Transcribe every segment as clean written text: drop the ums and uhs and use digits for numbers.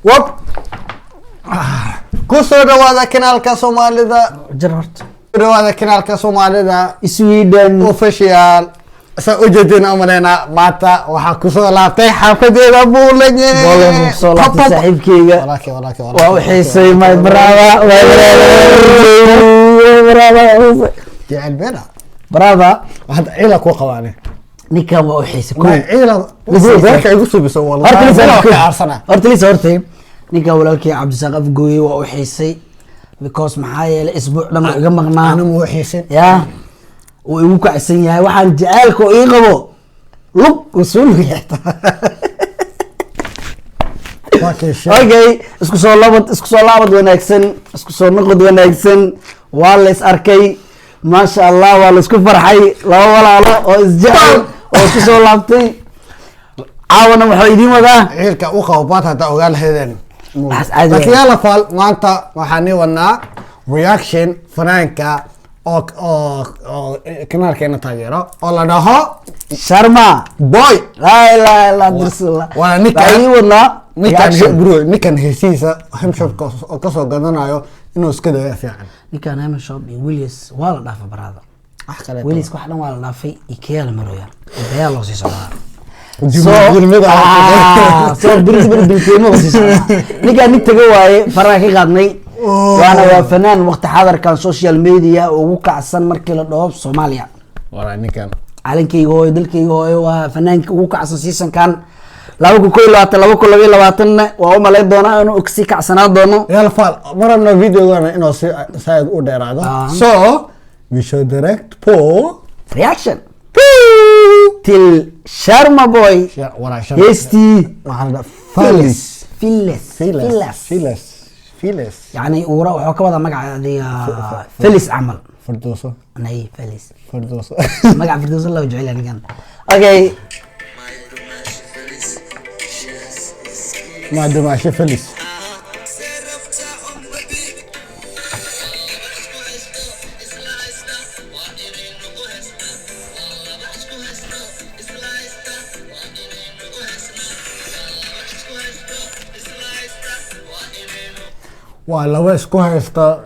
wab kusoo dhawaada kanaalka Soomaalida jarhart dhawaada kanaalka Soomaalida Sweden official sa ujeedina umalena maanta waxa kusoo laabtay xafadeeda buulanye bolan soo laabtay saaxiibkeyga waa xiisay my brother jecel beena brother hada ila ku qawaane ninkan waa xiisay ku ila beerka igu subiso wallahi horta ninkan walaalkii Cabdisaaq Afgooye waa xiisay because maxaa yeelay isbuuc dhan iga maqnaa anu ma xiisay yaa oo igu kacsan yahay waxaan jaceelka ii qabo lug usul yeeta okay isku soo laabad wanaagsan isku soo noqod wanaagsan waa la is arkay ma sha Allah waa la isku farxay laba walaalo oo isjecel oo isku soo laabtay caawana waxa idin wadaa ciilka u qowbaad hada ogaal heedeen laakiin yalla faal maanta waxaan wadnaa reaction fanaanka oo kanaalkeena taageero oo la dhaho Sharma boy la ilaha illa bismillah waa ninkan heesiisa hamshopka oo kasoo gadanayo inuu iska dayo fiican ninkan hamshop iyo Willis waa la dhaafay barada Willis wax dhan waa la dhaafay Ikea la marooya beeyaa loo sii socdaa ninkaan nin taga waaye faraha ka qaadnay waana waa fanaan waqti xadarkan social media ugu kacsan markii la dhaho Soomaaliya waa ninkan calankeyga hooyo dalkeyga hooyo waa fanaanka ugu kacsan seasonkan 2022 waa u malayn doonaa inuu si kacsanaa doono yalla faal marna videogana inuu saad u dheeraado so we should direct for reaction till Sharma boy يستي فيلس يعني ورا وحو كبدا مقع دي فلس عمل فردوسو ني فلس فردوسو مقع فردوس الله وجعل يعني كان اوكي ما عنده ماشي فلس ولا ويش كويستا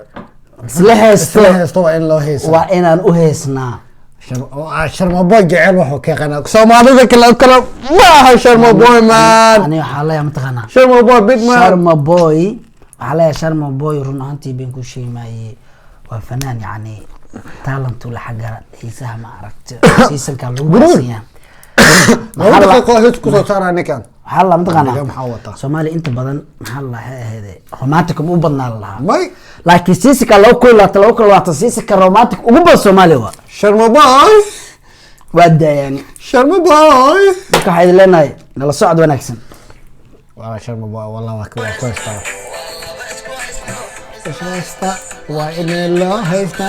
سلحست وين لو هيس وين ان وهيسنا شرما بوي جعل وحو كيقنا سوماليدا كلا ما شرما بوي مان انا حاليا متقنا شرما بوي بيج مان شرما بوي حاليا شرما بوي رنانتي بين كل شيء معي وفنان يعني تالنت ولا حاجه هيسها ما عرفت سيسن كان لو بسيان ما هو كو صار نكان حلا متقنا Soomaali inta badan maxaa la heeday romantic ugu badnaan lahaa may laakiin siisika loo kula siisika romantic ugu badan Soomaali waa Sharma boy wada yani Sharma boy marka waxay leenahay nala socod wanaagsan waa Sharma boy wallahi waa koosta waa in loo haysta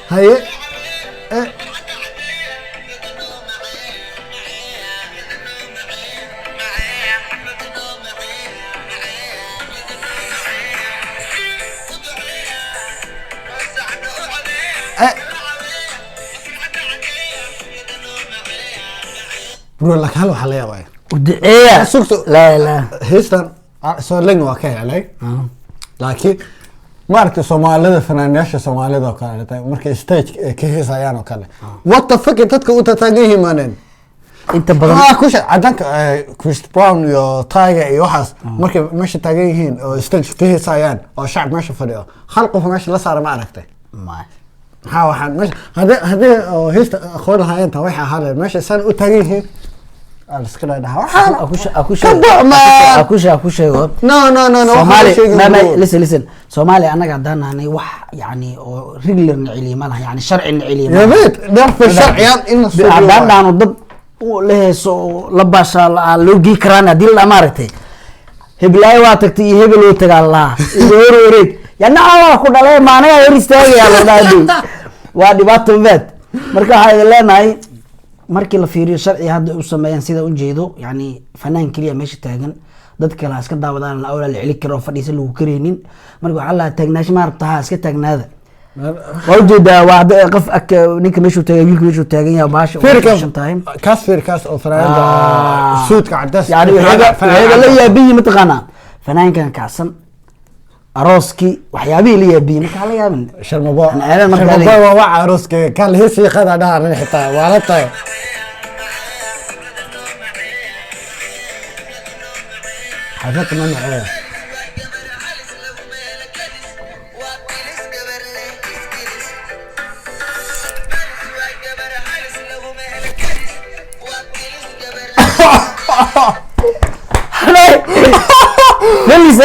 haye برو لك هل وحلا يا باي ودعيه لا هيستن سو لين واكاي علي لكن ماركت Soomaalida fanaaniyaasha Soomaalida oo kale tahay markay stage ka heesayaan oo kale what the fuck dadka u taagan yihiin inta badan ku cadanka Chris Brown iyo Tiger iyo waxaas markay meesha taagan yihiin oo stage ka heesayaan oo shacab meesha fadhiyo hal qof meesha la saaray ma aragtay ها waxaan hada heesta aqoon lahayn ta waxa hal meesha san u taagan yihiin iska dhaha aku sheego no Soomaali listen Soomaali anaga hadanaanay wax yani oo regular nacili ma laha yani sharci nacili ma yabeed darf sharciyan in soo hadaan dad leeso la baasha loo gi karaan hadii la maartay heblaay waa tagtay hebel oo tagaalaa iyo wareeg yana Allah ku dhalay maanaga hor istaagaya la dhaadii waa dhibaato baad marka waxay leenahay markii la fiiriyo sharci hadda u sameeyaan sida u jeedo yani fanaan kaliya meesha taagan dad kale iska daawadaan la awla la cili karo fadhiisa lagu kareenin marka waxa la taagnaash ma rabtaa iska taagnaada وجد واحد قف نيك مشو تاجين مشو تاجين يا باشا كاس فير كاس او فراد سود كعدس يعني هذا اللي يبي متقنا فنان كان كعسن أروسكي وحيابي اللي يبي مك على يابن شرمبا أنا ما شرمبا ووع أروسكي كان هسي خذ دار حتى ولا طيب حاجات ما معاه ليس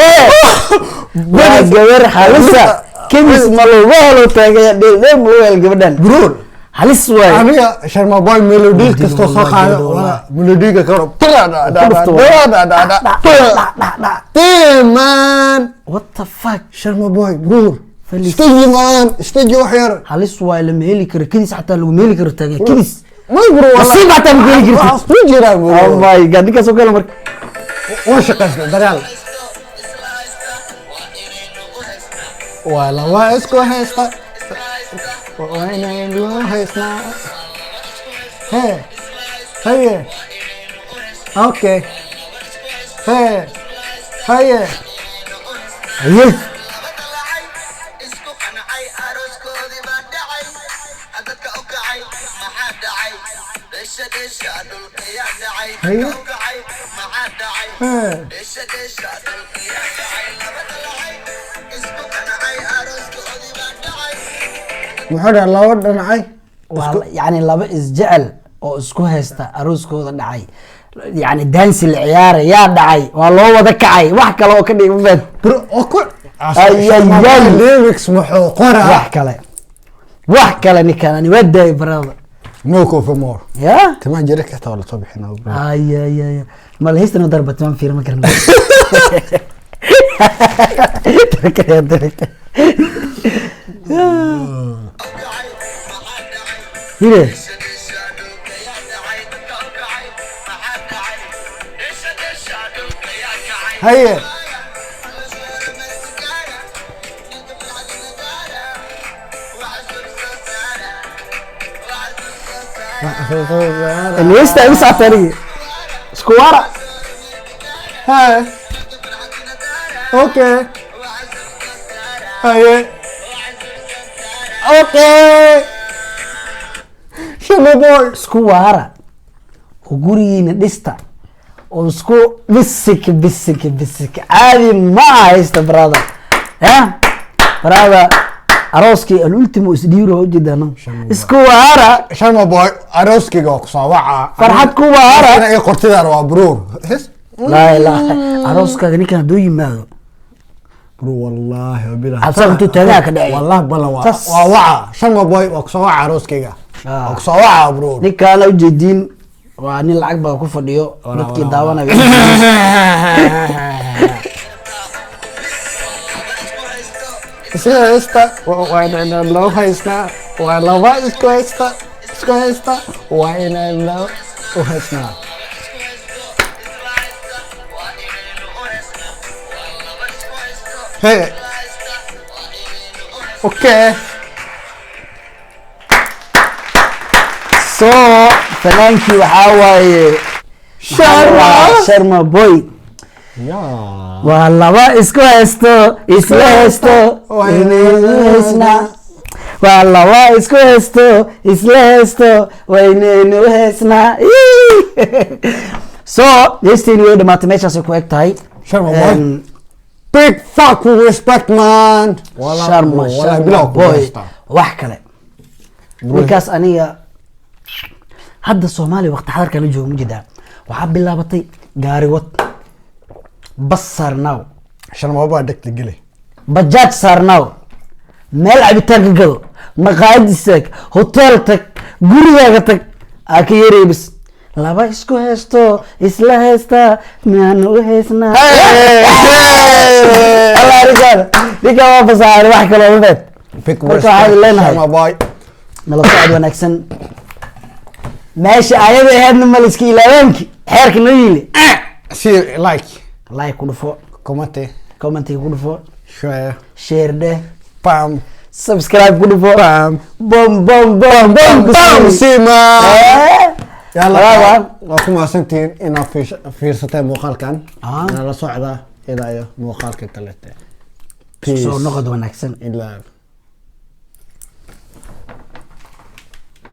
بس جبر حالسة كمس ملوه تاجي ده مو الجبدان برور حالس واي أنا شرما باي ميلودي كستو صاحا ولا ميلودي كرو تيمان what the fuck شرما باي برور استجي مان استجي وحير حالس واي لما هيلي كركيس حتى لو ميلي كرتاجي كيس ما برو والله سيب حتى ميلي كرتاجي استجي را برو oh my god ديك سوكا لمر وش قصده دريال ولا واسكو هيستا وين لو هيسنا هي هي اوكي هي هي هي محور الله ودنعي يعني لaba isjecel oo isku haysta arooskooda dhacay يعني دانس العيار يا dhacay waa loo wada kacay wax kale oo ka dhigmad ay lyrics muxuu qora wax kale ninkan waday brother no go for more ya kama jira ka tawla soo bixina ay mal heystana darbat man fiir ma karan هنا هيا اللي يستاهل يسعى تاني سكوارا هاي اوكي هيا اوكي شنو بوي سكوارا وغورينا ديستا وسكو بسك عادي ما هيست براذر ها براذر أروسكي الأولتيمو إسديرو جدا سكوارا شنو بوي أروسكي جو صواعة فرحت كوارا أنا إيه قلت له أنا برور لا أروسكا غني كان دوي ما برو والله وبلا حسب أنتو تلاك داعي والله بلا وعاء شنو بوي وكصواعة أروسكي جو وكصواعة برور نيك لو جدين وأني العقبة كوفا ديو نتكي داوانا esta وين لو هيسنا ولا وايسكو esta esta وين لو وهيسنا هي اوكي سو فنانكي وحاواي شرما بوي والله اسكو استو اسلهستو وينينوهسنا والله اسكو استو اسلهستو وينينوهسنا سو يستيني ويدا ماتميشا سيكو اكتاي شرما big fuck with respect man شرما بوي وحكله نكاس انيا هذا الصومالي وقت حضر كانوا جوا مجدا وحاب بالله بطي قاري وط بس صارناو عشان ما بعدك تقلي بجاج صارناو ملعب تقل مقاعدتك هوتيلتك غوريغتك اكيري بس لابا اسكو هستو اسلا هستا مانو هسنا الله رجال ديك ما بصار واحد كلام بيت بيك ما باي نلا صعد ونكسن ماشي ايده هادنا مالسكي لابنكي حيرك نيلي سير لايك كله فوق كومنتي كله فوق شويه شير ده بام subscribe ku dhufo bom bom bom bom sima yalla Salaam. waa ku maasantiin inaad fiirsateen muuqaalkan la socda ilaa iyo muuqaalka kale soo noqod wanaagsan ilaa